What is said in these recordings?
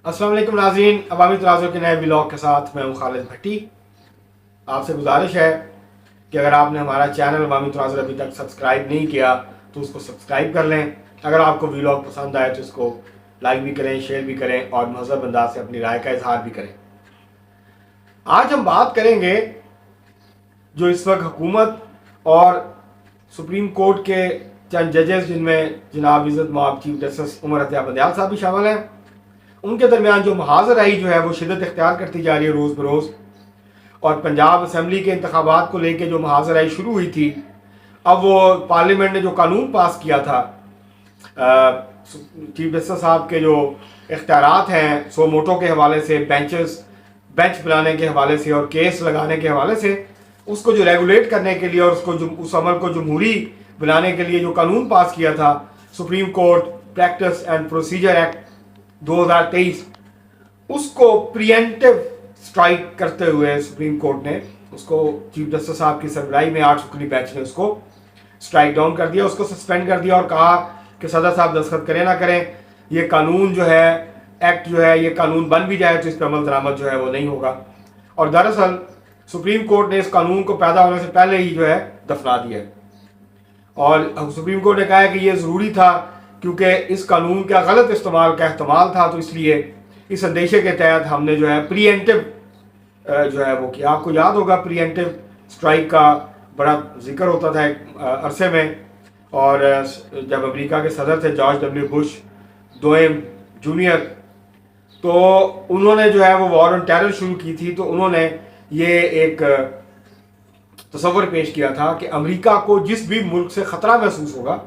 अस्सलाम वालेकुम नाज़रीन, अवामी तनाज़ुर के नए व्लॉग के साथ मैं हूँ खालिद भट्टी। आपसे गुजारिश है कि अगर आपने हमारा चैनल अवामी तनाज़ुर अभी तक सब्सक्राइब नहीं किया तो उसको सब्सक्राइब कर लें। अगर आपको व्लॉग पसंद आए तो उसको लाइक भी करें, शेयर भी करें और महज़ब अंदाज से अपनी राय का इजहार भी करें। आज हम बात करेंगे जो इस वक्त हुकूमत और सुप्रीम कोर्ट के चंद जजेस, जिनमें जनाब इज़्ज़त मआब चीफ जस्टिस उमर अतिया बंदयाल साहब भी शामिल हैं, उनके दरमियान जो महाजराई जो है वो शिदत इख्तियार करती जा रही है रोज़ बरोज़। और पंजाब असम्बली के इंतखाबात को लेकर जो महाजराई शुरू हुई थी, अब वो पार्लियामेंट ने जो कानून पास किया था, चीफ जस्टिस साहब के जो इख्तियारात हैं सो मोटो के हवाले से, बेंच बनाने के हवाले से और केस लगाने के हवाले से, उसको जो रेगुलेट करने के लिए और उसको जो उस अमल को जमहूरी बनाने के लिए जो कानून पास किया था, supreme court practice and procedure act 2023, उसको प्रिएंटिव स्ट्राइक करते हुए सुप्रीम कोर्ट ने उसको चीफ जस्टिस साहब की सरबराही में 8 रुकनी बेंच ने उसको स्ट्राइक डाउन कर दिया, उसको सस्पेंड कर दिया और कहा कि सदर साहब दस्तखत करें ना करें, ये कानून जो है, एक्ट जो है, ये कानून बन भी जाए तो इस पर अमल दरामद जो है वो नहीं होगा। और दरअसल सुप्रीम कोर्ट ने इस कानून को पैदा होने से पहले ही जो है दफना दिया है। और सुप्रीम कोर्ट ने कहा है कि ये ज़रूरी था क्योंकि इस कानून का गलत इस्तेमाल का एहतमाल था, तो इसलिए इस अंदेशे के तहत हमने जो है प्रीएंटिव जो है वो किया। आपको याद होगा प्रीएंटिव स्ट्राइक का बड़ा जिक्र होता था एक अरसे में, और जब अमेरिका के सदर थे जॉर्ज डब्ल्यू बुश दोएम जूनियर, तो उन्होंने जो है वो वॉर ऑन टेरर शुरू की थी। तो उन्होंने ये एक तस्वर पेश किया था कि अमेरिका को जिस भी मुल्क से ख़तरा महसूस होगा,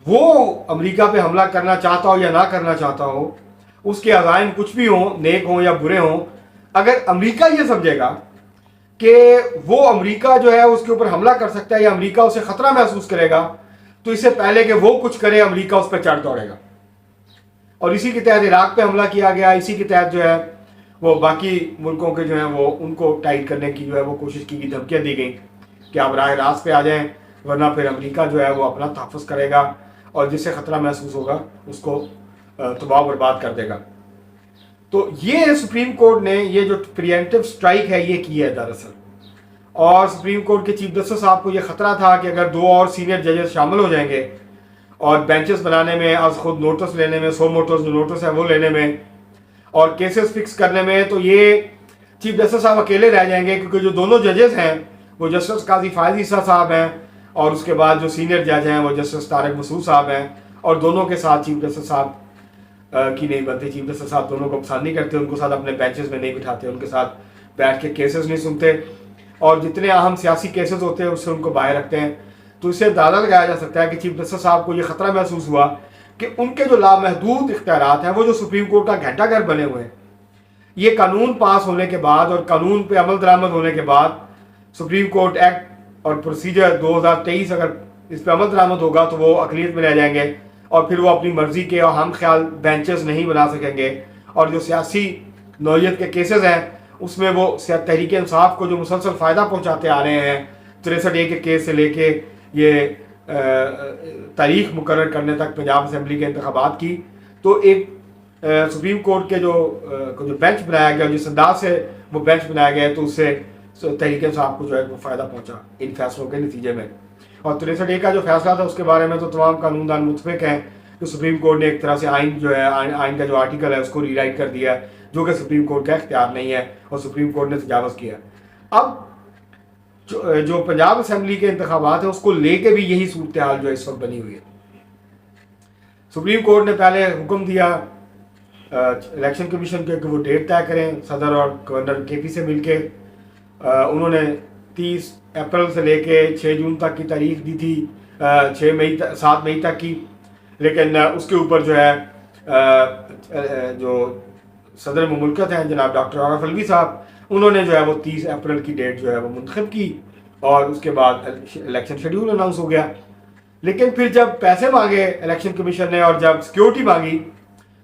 वो अमेरिका पे हमला करना चाहता हो या ना करना चाहता हो, उसके अज़ाइम कुछ भी हों, नेक हों या बुरे हों, अगर अमेरिका ये समझेगा कि वो अमेरिका जो है उसके ऊपर हमला कर सकता है या अमेरिका उसे ख़तरा महसूस करेगा, तो इससे पहले कि वो कुछ करे अमेरिका उस पर चढ़ दौड़ेगा। और इसी के तहत इराक पे हमला किया गया, इसी के तहत जो है वो बाकी मुल्कों के जो है वो उनको टाइट करने की जो है वो कोशिश की गई, धमकियाँ दी गई कि आप राह रास्त पे आ जाएं, वरना फिर अमेरिका जो है वो अपना तहफ़्फ़ुज़ करेगा और जिससे ख़तरा महसूस होगा उसको तबाह बर्बाद कर देगा। तो ये सुप्रीम कोर्ट ने ये जो प्रिएंटिव स्ट्राइक है ये की है दरअसल। और सुप्रीम कोर्ट के चीफ जस्टिस साहब को ये ख़तरा था कि अगर 2 और सीनियर जजेस शामिल हो जाएंगे और बेंचेस बनाने में, आज खुद नोटिस लेने में, 100 मोटर्स जो नोटिस है वो लेने में और केसेस फिक्स करने में, तो ये चीफ जस्टिस साहब अकेले रह जाएंगे। क्योंकि जो दोनों जजेस हैं वो जस्टिस काजी फायज़ ईसा साहब हैं और उसके बाद जो सीनियर जज हैं वो जस्टिस तारिक मसूद साहब हैं, और दोनों के साथ चीफ जस्टिस साहब की नहीं बनती। चीफ जस्टिस साहब दोनों को पसंद नहीं करते, उनको साथ अपने बेंचेस में नहीं बिठाते, उनके साथ बैठ के केसेस नहीं सुनते, और जितने अहम सियासी केसेस होते हैं उससे उनको बाहर रखते हैं। तो इससे अंदाज़ा लगाया जा सकता है कि चीफ जस्टिस साहब को ये ख़तरा महसूस हुआ कि उनके जो लामहदूद इख्तियारात हैं, वो जो सुप्रीम कोर्ट का घंटाघर बने हुए हैं, ये कानून पास होने के बाद और कानून पे अमल दरामद होने के बाद, सुप्रीम कोर्ट एक्ट और प्रोसीजर 2023 अगर इस पर अमल दरामद होगा तो वो अक़लियत में रह जाएंगे और फिर वो अपनी मर्ज़ी के और हम ख्याल बेंचेस नहीं बना सकेंगे। और जो सियासी नौयत के केसेस हैं उसमें वो तहरीक इंसाफ को जो मुसलसल फ़ायदा पहुँचाते आ रहे हैं, 63A के केस से लेके ये तारीख मुकर्रर करने तक पंजाब असम्बली के इंतखाबात की, तो एक सुप्रीम कोर्ट के जो बेंच बनाया गया, जिस अंदाज से वो बेंच बनाया गया है, तो उससे तहरीक इंसाफ को जो है वो फ़ायदा पहुँचा इन फैसलों के नतीजे में। और 63A का जो फैसला था उसके बारे में तो तमाम कानूनदान मुतफिक हैं कि सुप्रीम कोर्ट ने एक तरह से आइन जो है, आइन का जो आर्टिकल है उसको रीराइट कर दिया है, जो कि सुप्रीम कोर्ट का इख्तियार नहीं है और सुप्रीम कोर्ट ने तजावज़ किया। अब जो पंजाब असम्बली के इंतखाबात है उसको लेके भी यही सूरत हाल जो इस वक्त बनी हुई है। सुप्रीम कोर्ट ने पहले हुक्म दिया इलेक्शन कमीशन के कि वो डेट तय करें, सदर और गवर्नर KP से मिलके। उन्होंने 30 अप्रैल से लेके 6 जून तक की तारीख दी थी, 7 मई तक की, लेकिन उसके ऊपर जो है जो सदर मुमलकत हैं जनाब डॉक्टर आरिफ अलवी साहब, उन्होंने जो है वो 30 अप्रैल की डेट जो है वो मुंतखब की और उसके बाद इलेक्शन शेड्यूल अनाउंस हो गया। लेकिन फिर जब पैसे मांगे इलेक्शन कमीशन ने और जब सिक्योरिटी मांगी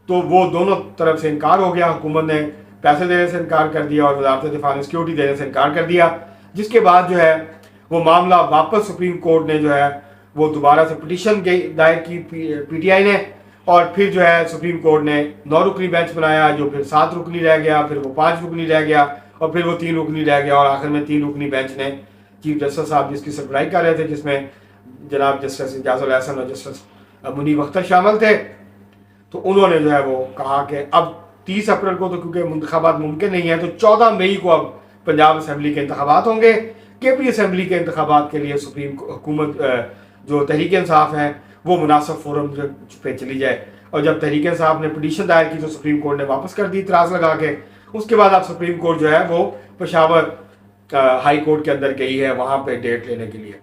तो वो दोनों तरफ से इनकार हो गया। हुकूमत ने पैसे देने से इनकार कर दिया और वज़ारत दिफा ने सिक्योरिटी देने से इनकार कर दिया, जिसके बाद जो है वो मामला वापस सुप्रीम कोर्ट ने जो है वो दोबारा से पिटीशन दायर की PTI ने, और फिर जो है सुप्रीम कोर्ट ने 9 रुकनी बेंच बनाया, जो फिर 7 रुकनी रह गया, फिर वो 5 रुकनी रह गया, और फिर वो 3 रुकनी रह गया, और आखिर में 3 रुकनी बेंच ने चीफ जस्टिस साहब जिसकी सरबराही कर रहे थे, जिसमें जनाब जस्टिस इजाजुल हसन और जस्टिस मुनीब अख्तर शामिल थे। तो उन्होंने जो है वो कहा कि अब 30 अप्रैल को तो क्योंकि इंतखाबात मुमकिन नहीं है, तो 14 मई को अब पंजाब असम्बली के इंतखाबात होंगे। KP असम्बली के इंतखाबात के लिए सुप्रीम हुकूमत जो तहरीक इंसाफ है वो मुनासिब फोरम पे चली जाए, और जब तहरीक इंसाफ ने पिटीशन दायर की तो सुप्रीम कोर्ट ने वापस कर दी इतराज़ लगा के। उसके बाद अब सुप्रीम कोर्ट जो है वो पेशावर हाई कोर्ट के अंदर गई है वहाँ पे डेट लेने के लिए।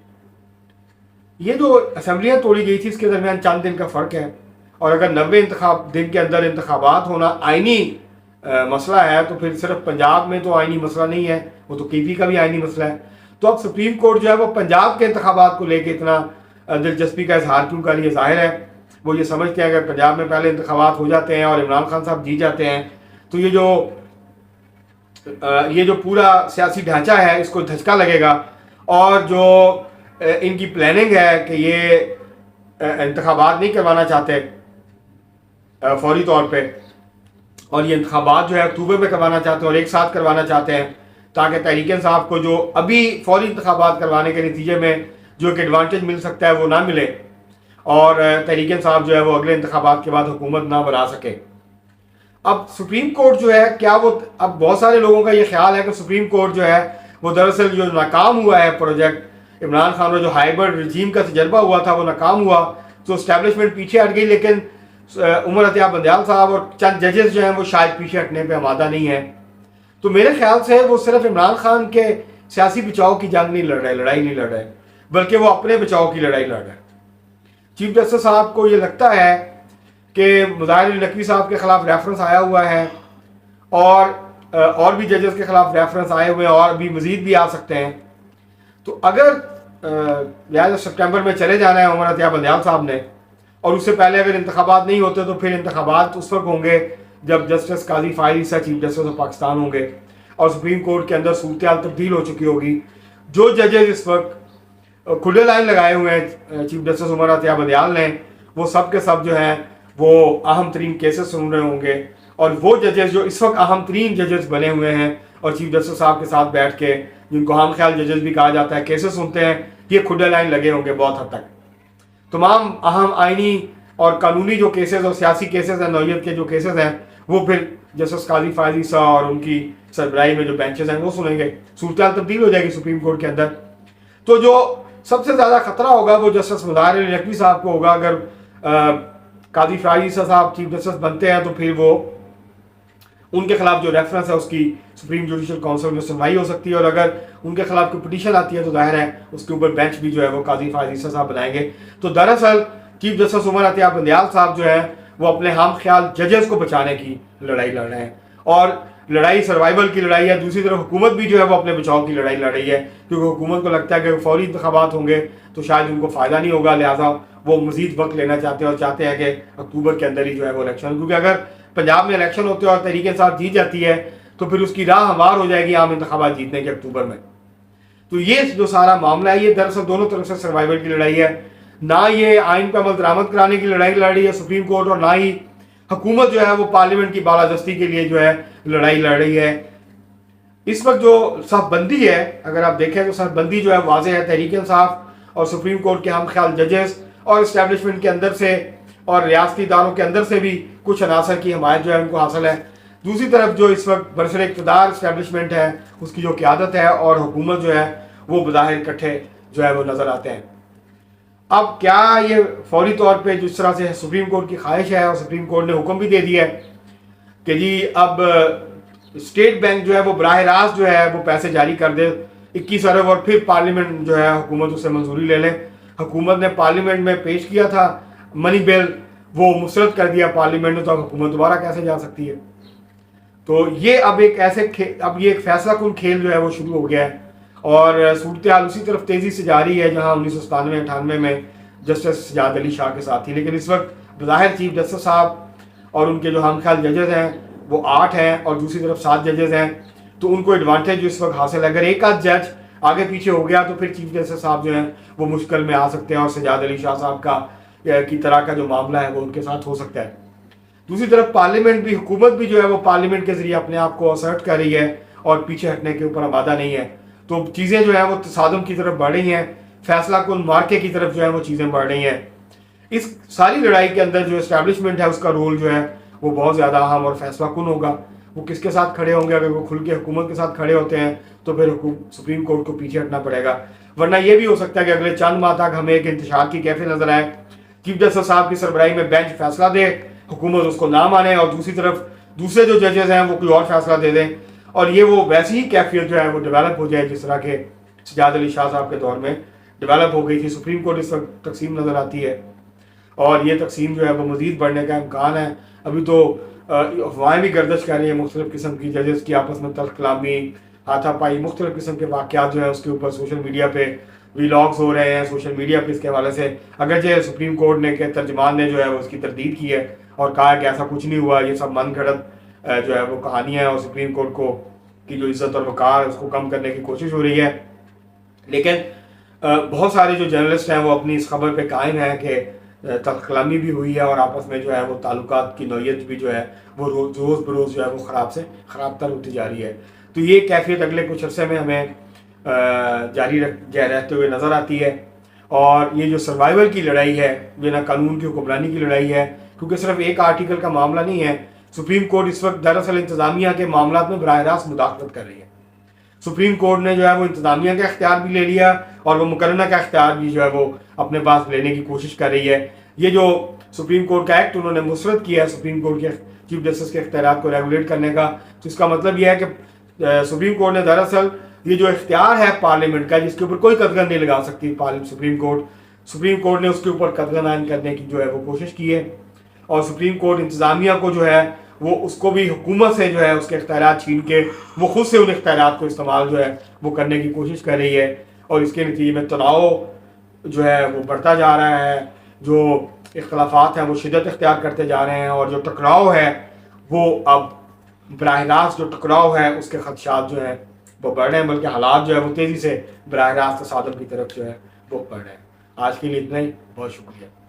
ये जो असम्बलियाँ तोड़ी गई थी इसके दरमियान चंद दिन का फ़र्क है, और अगर 90 दिन के अंदर इंतखाबात होना आइनी मसला है तो फिर सिर्फ पंजाब में तो आइनी मसला नहीं है, वो तो KP का भी आइनी मसला है। तो अब सुप्रीम कोर्ट जो है वो पंजाब के इंतखाबात को लेके इतना दिलचस्पी का इजहार क्यों कर, ये जाहिर है वो ये समझते हैं अगर पंजाब में पहले इंतखाबात हो जाते हैं और इमरान खान साहब जीत जाते हैं तो ये जो पूरा सियासी ढांचा है इसको धचका लगेगा, और जो इनकी प्लानिंग है कि ये इंतखाबात नहीं करवाना चाहते फौरी तौर पे, और ये इंतखाबात जो है अक्टूबर में करवाना चाहते हैं और एक साथ करवाना चाहते हैं, ताकि तहरीक इंसाफ को जो अभी फौरी इंतखाबात करवाने के नतीजे में जो एक एडवांटेज मिल सकता है वो ना मिले, और तहरीक इंसाफ जो है वो अगले इंतखाबात के बाद हुकूमत ना बना सके। अब सुप्रीम कोर्ट जो है क्या वो, अब बहुत सारे लोगों का ये ख्याल है कि सुप्रीम कोर्ट जो है वो दरअसल जो नाकाम हुआ है प्रोजेक्ट इमरान खान और जो हाइब्रिड रजीम का तजर्बा हुआ था वो नाकाम हुआ, तो इस्टेब्लिशमेंट पीछे हट गई, लेकिन उमर अतिया बंदयाल साहब और चंद जजेस जो हैं वो शायद पीछे हटने पे आमादा नहीं है। तो मेरे ख्याल से वो सिर्फ इमरान खान के सियासी बचाव की जंग नहीं लड़ रहे, लड़ाई नहीं लड़ रहे, बल्कि वो अपने बचाव की लड़ाई लड़ रहे। चीफ जस्टिस साहब को ये लगता है कि मुज़ाहिर नकवी साहब के खिलाफ रेफरेंस आया हुआ है, और भी जजेस के खिलाफ रेफरेंस आए हुए हैं, और भी मजीद भी आ सकते हैं। तो अगर लिहाजा सितंबर में चले जाना है उमर अतिया बंदयाल साहब ने, और उससे पहले अगर इंतखाबात नहीं होते तो फिर इंतखाबात उस वक्त होंगे जब justice Qazi Faez Isa chief justice of Pakistan होंगे, और सुप्रीम कोर्ट के अंदर सूरत हाल तब्दील हो चुकी होगी। जो जजेस इस वक्त खुले लाइन लगाए हुए हैं चीफ जस्टिस उमर अतिया बंदयाल ने, वो सब के सब जो हैं वो अहम तरीन केसेस सुन रहे होंगे, और वो जजेस जो इस वक्त अहम तरीन जजेस बने हुए हैं और चीफ जस्टिस साहब के साथ बैठ के, जिनको हम ख्याल जजेस भी कहा जाता है, केसेस सुनते हैं, ये खुले लाइन लगे होंगे बहुत हद तक। तमाम अहम आइनी और कानूनी जो केसेस और सियासी केसेस हैं, नौयत के जो केसेस हैं, वो फिर जस्टिस काजी फायज ईसा और उनकी सरबराही में जो बेंचेस हैं वो सुनेंगे। सूरत हाल तब्दील हो जाएगी सुप्रीम कोर्ट के अंदर। तो जो सबसे ज़्यादा खतरा होगा वो जस्टिस मुज़ाहिर नकवी साहब को होगा। अगर काजी फायज ईसा साहब चीफ जस्टिस बनते हैं तो फिर वो उनके खिलाफ जो रेफरेंस है उसकी सुप्रीम जुडिशल काउंसिल में सुनवाई हो सकती है, और अगर उनके खिलाफ कोई पिटीशन आती है तो जाहिर है उसके ऊपर बेंच भी जो है वो काजी फायज ईसा साहब बनाएंगे। तो दरअसल चीफ जस्टिस उमर अतिया बंदयाल साहब जो है वो अपने हम ख्याल जजेस को बचाने की लड़ाई लड़ रहे हैं, और लड़ाई सर्वाइवल की लड़ाई है। दूसरी तरफ हुकूमत भी जो है वो अपने बचाव की लड़ाई लड़ रही है, क्योंकि हुकूमत को लगता है कि फौरी इंतखाबात होंगे तो शायद उनको फ़ायदा नहीं होगा, लिहाजा वो मज़ीद वक्त लेना चाहते हैं और चाहते हैं कि अक्टूबर के अंदर ही जो है वो इलेक्शन, क्योंकि अगर पंजाब में इलेक्शन होते हैं और तहरीक इंसाफ जीत जाती है तो फिर उसकी राह हमवार हो जाएगी आम इंतखाबात जीतने के अक्टूबर में। तो ये जो सारा मामला है ये दरअसल दोनों तरफ से सर्वाइवल की लड़ाई है, ना ये आइन पर अमल दरामद कराने की लड़ाई लड़ रही है सुप्रीम कोर्ट, और ना ही हुकूमत जो है वो पार्लियामेंट की बालादस्ती के लिए जो है लड़ाई लड़ रही है। इस वक्त जो सरबंदी है, अगर आप देखें तो सरबंदी जो है वाज़ेह है, तहरीक इंसाफ और सुप्रीम कोर्ट के हम ख्याल जजेस और इस्टेब्लिशमेंट के अंदर से और रियासती इदारों के अंदर से भी कुछ अनासर की हमायत जो है उनको हासिल है। दूसरी तरफ जो इस वक्त बरसर इक़्तिदार इस्टेब्लिशमेंट है उसकी जो क़यादत है और हुकूमत जो है वो बज़ाहिर इकट्ठे जो है वो नज़र आते हैं। अब क्या ये फौरी तौर पे जिस तरह से सुप्रीम कोर्ट की ख्वाहिश है और सुप्रीम कोर्ट ने हुक्म भी दे दिया है कि जी अब स्टेट बैंक जो है वो बराह रास्त जो है वो पैसे जारी कर दे 21 अरब, और फिर पार्लियामेंट जो है हुकूमत उससे मंजूरी ले ले। हुकूमत ने पार्लियामेंट में पेश किया था मनी बिल, वो मुस्तरद कर दिया पार्लियामेंट ने, तो हुकूमत दोबारा कैसे जा सकती है। तो ये अब एक फैसला कुन खेल जो है वो शुरू हो गया है, और सूरत हाल उसी तरफ तेज़ी से जा रही है जहाँ 1997-98 में जस्टिस सजाद अली शाह के साथ थी। लेकिन इस वक्त बज़ाहिर चीफ जस्टिस साहब और उनके जो हम ख्याल जजेस हैं वो 8 हैं और दूसरी तरफ 7 जजेस हैं, तो उनको एडवांटेज इस वक्त हासिल है। अगर एक आध जज आगे पीछे हो गया तो फिर चीफ जस्टिस साहब जो हैं वो मुश्किल में आ सकते हैं, और सजाद अली शाह साहब का की तरह का जो मामला है वो उनके साथ हो सकता है। दूसरी तरफ पार्लियामेंट भी, हुकूमत भी जो है वो पार्लियामेंट के जरिए अपने आप को असर्ट कर रही है और पीछे हटने के ऊपर आमादा नहीं है। तो चीज़ें जो है वो तसादुम की तरफ बढ़ रही हैं, फैसला कुन मार्के की तरफ जो है वो चीज़ें बढ़ रही हैं। इस सारी लड़ाई के अंदर जो एस्टैब्लिशमेंट है उसका रोल जो है वो बहुत ज़्यादा अहम और फैसला कुन होगा। वो किसके साथ खड़े होंगे? अगर वो खुल के हुकूमत के साथ खड़े होते हैं तो फिर सुप्रीम कोर्ट को पीछे हटना पड़ेगा, वरना ये भी हो सकता है कि अगले चंद माह तक हमें एक इंतशार की कैफियत नजर आए, चीफ जस्टिस साहब की सरबराही में बेंच फैसला दे, हुकूमत उसको ना माने, और दूसरी तरफ दूसरे जो जजेस हैं वो कोई और फैसला दे दें, और ये वो वैसी ही कैफियत जो है वो डेवलप हो जाए जिस तरह के सजाद अली शाह साहब के दौर में डेवलप हो गई थी। सुप्रीम कोर्ट इस वक्त तकसीम नज़र आती है और ये तकसीम जो है वो मज़ीद बढ़ने का इम्कान है। अभी तो अफवाहें भी गर्दिश कर रही हैं मुख्तलिफ़ किस्म की, जजेस की आपस में तल्ख कलामी, हाथापाई, मुख्तलिफ़ किस्म के वाक़यात जो है उसके ऊपर सोशल मीडिया पे वीलॉग्स हो रहे हैं सोशल मीडिया पे इसके हवाले से। अगरचे सुप्रीम कोर्ट ने के तर्जमान ने जो है वो उसकी तरदीद की है और कहा है कि ऐसा कुछ नहीं हुआ, ये सब मन घड़त जो है वो कहानियाँ हैं और सुप्रीम कोर्ट को की जो इज़्ज़त और वक़ार है उसको कम करने की कोशिश हो रही है। लेकिन बहुत सारे जो जर्नलिस्ट हैं वो अपनी इस खबर पे कायम है कि तल्ख-कलामी भी हुई है और आपस में जो है वो ताल्लुकात की नौयत भी जो है वो रोज़ बरोज़ जो है वो ख़राब से ख़राब तर होती जा रही है। तो ये कैफियत अगले कुछ अरसे में हमें जारी रहते हुए नज़र आती है। और ये जो सर्वाइवल की लड़ाई है, बिना कानून की हुक्मरानी की लड़ाई है, क्योंकि सिर्फ एक आर्टिकल का मामला नहीं है। सुप्रीम कोर्ट इस वक्त दरअसल इंतज़ामिया के मामला में बराह रास्त मुदाखलत कर रही है। सुप्रीम कोर्ट ने जो है वो इंतज़ामिया का इख्तियार भी ले लिया और वो मुकर्रना का इख्तियार भी जो है वो अपने पास लेने की कोशिश कर रही है। ये जो सुप्रीम कोर्ट का एक्ट उन्होंने मुस्तरद किया है सुप्रीम कोर्ट के चीफ जस्टिस के इख्तियारात को रेगुलेट करने का, तो इसका मतलब यह है कि सुप्रीम कोर्ट ने दरअसल ये जो इख्तियार है पार्लियामेंट का, जिसके ऊपर कोई कदगन नहीं लगा सकती सुप्रीम कोर्ट ने उसके ऊपर कदगन आयन करने की जो है वो कोशिश की है। और सुप्रीम कोर्ट इंतज़ामिया को जो है वो उसको भी हुकूमत से जो है उसके इख्तियारात छीन के वो खुद से उन इख्तियारात को इस्तेमाल जो है वो करने की कोशिश कर रही है। और इसके नतीजे में तनाव जो है वो बढ़ता जा रहा है, जो इख्तलाफात हैं वो शिद्दत इख्तियार करते जा रहे हैं, और जो टकराव है वो अब बराह रास्त जो टकराव है उसके खदशात जो है वो बढ़ रहे हैं, बल्कि हालात जो है वो तेज़ी से बराह रास्त तसादम की तरफ जो है वो बढ़ रहे हैं। आज के लिए इतना ही, बहुत शुक्रिया।